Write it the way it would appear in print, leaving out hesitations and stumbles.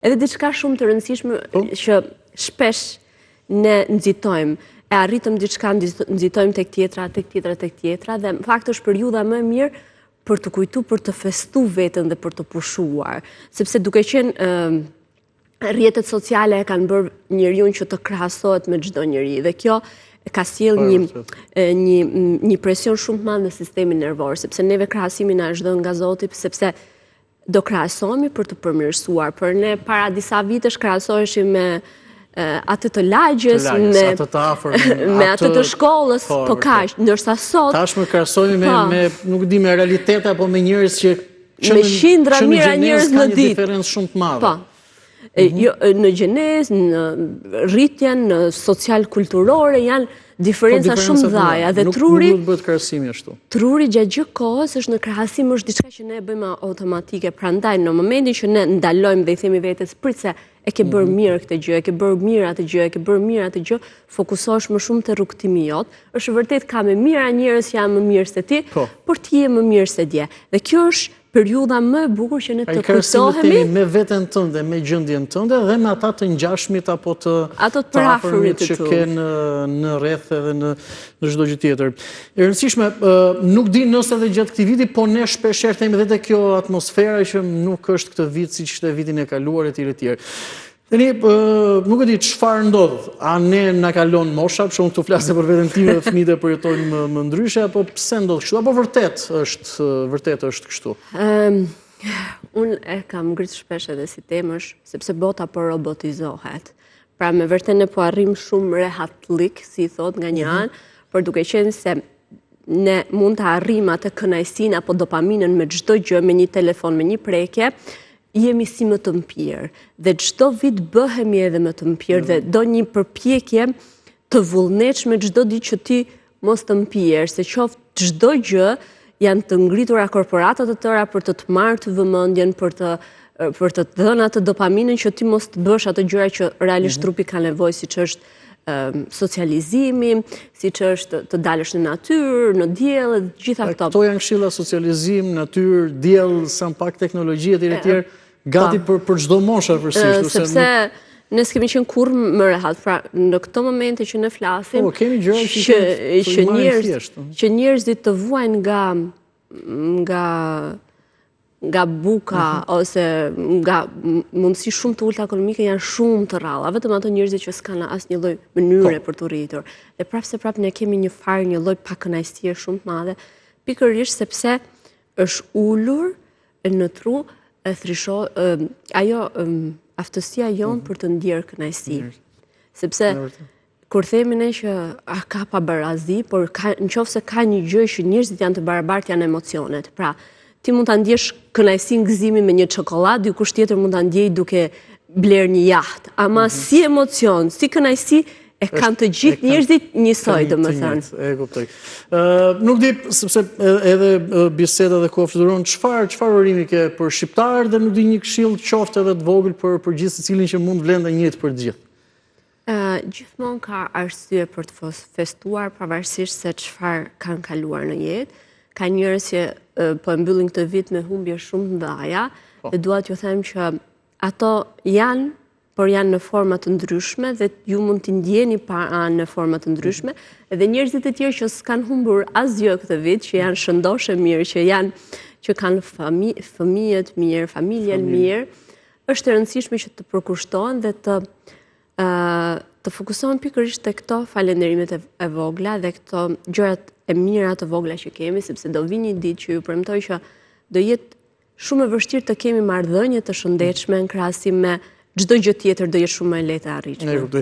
Edhe diçka shumë të rëndësishme që shpesh ne nxitojmë, e arritëm diçka, nxitojmë tek tjetra, dhe në fakt është periudha më e mirë për të kujtu, për të festu veten dhe për të pushuar. Sepse duke qenë rrjetet sociale e kanë bërë njeriu që të krahasohet me çdo njeri, dhe kjo ka sjell një presion shumë të madh në sistemin nervor, sepse neve krahasimi na është dhënë nga Zoti, sepse do krahasohemi për të përmirësuar, për ne para disa vitesh krahasoheshim me atë të lagjes, me atë të shkollës, po kaq, ndërsa sot tashmë krahasohemi me nuk di me realitet apo me njerëz që me qindra mijëra njerëz në ditë. Diferencë shumë të madhe. Në gjenezë, në rritjen, në social-kulturore janë diferenca shumë dhaja, dhe truri nuk bëhet krahasimi ashtu. Truri gjatë gjithë kohës është në krahasim, është diçka që ne e bëjmë automatike, prandaj në momentin që ne ndalojmë dhe i themi vetes prit se e ke bërë mirë këtë gjë, e ke bërë mirë atë gjë, e ke bërë mirë atë gjë, fokusohesh më shumë te rrugtimi jot. Është vërtet ka më mira njerëz që janë më mirë se ti, por ti je më mirë se dje. Dhe kjo është periudha më e bukur që ne të kujtohemi me veten tënde, me gjendjen tënde dhe me ata të ngjashmit apo të afërmit që ke në rreth edhe në çdo gjë tjetër. E rëndësishme, nuk di nëse edhe gjatë këtij viti, po ne shpeshherë themi edhe kjo atmosfera që nuk është këtë vit siç ishte vitin e kaluar etj etj. Tani, nuk e di çfarë ndodh. A ne na kalon mosha, për shkak të flasë për veten time dhe fëmijët e përjetojnë më ndryshe, apo pse ndodh kështu? Apo vërtet është kështu? Unë e kam ngritur shpesh edhe si temësh, sepse bota po robotizohet. Pra me vërtet ne po arrim shumë rehatlik, si thot nga një anë, por duke qenë se ne mund të arrim atë kënaqësinë apo dopaminën me çdo gjë, me një telefon, me një prekje, jemi si më të mpirë, dhe çdo vit bëhemi edhe më të mpirë, dhe do një përpjekje të vullnetshme çdo ditë që ti mos të mpirë, se qoftë çdo gjë janë të ngritura korporatat të tëra për të të marrë të vëmendjen, për të dhënë atë dopaminën që ti mos të bësh ato gjëra që realisht trupi ka nevojë, siç është socializimi, siç është të dalësh në natyrë, në diell, gjitha këto. Këto janë këshilla: socializim, natyrë, diell, sa pak teknologji etj etj, gati për çdo moshë përsërisht. Sepse ne s'kemi qenë kurrë më rehat. Pra, në këto momente që ne flasim, kemi gjëra që njerëzit të vuajnë nga buka ose nga mundësi shumë të ulta ekonomike janë shumë të rralla, vetëm ato njerëzit që s'kanë asnjë lloj mënyre për të rritur. Dhe prapse ne kemi një lloj pakënaqësie shumë të madhe, pikërisht sepse është ulur në tru ajo aftësia jonë për të ndjerë kënaqësi. Sepse kur themi ne që ka pabarazi, por nëse ka një gjë që njerëzit janë të barabartë, janë emocionet. Pra, ti mund ta ndjesh kënaqësinë gëzimin me një çokoladë, dikush tjetër mund ta ndjejë duke bler një jahtë. Ama si emocion, si kënaqësi e kanë të gjithë njerëzit njësoj, domethënë. E kuptoj. Nuk di, sepse edhe biseda dhe kohë fluturon, çfarë urimi ke për shqiptarë, dhe nuk di një këshill qoftë edhe të vogël për gjithë secilin që mund vlen njëjtë për të gjithë. Gjithmonë ka arsye për të festuar, pavarësisht se çfarë kanë kaluar në jetë. Ka njerëz që po e mbyllin këtë vit me humbje shumë të mëdha, dhe dua t'ju them që ato janë, por janë në forma të ndryshme, dhe ju mund t'i ndjeni në forma të ndryshme, edhe njerëzit e tjerë që s'kan humbur asgjë këtë vit, që janë shëndoshë mirë, që kanë fëmijët mirë, familjen mirë, është e rëndësishme që të përkushtohen dhe të fokusohen pikërisht te këto falënderimet e vogla dhe këto gjërat e mira të vogla që kemi, sepse do vi një ditë që ju premtoj që do jetë shumë e vështirë të kemi marrëdhënie të shëndetshme në krahasim me çdo gjë tjetër, do jetë shumë më e lehtë e arritshme.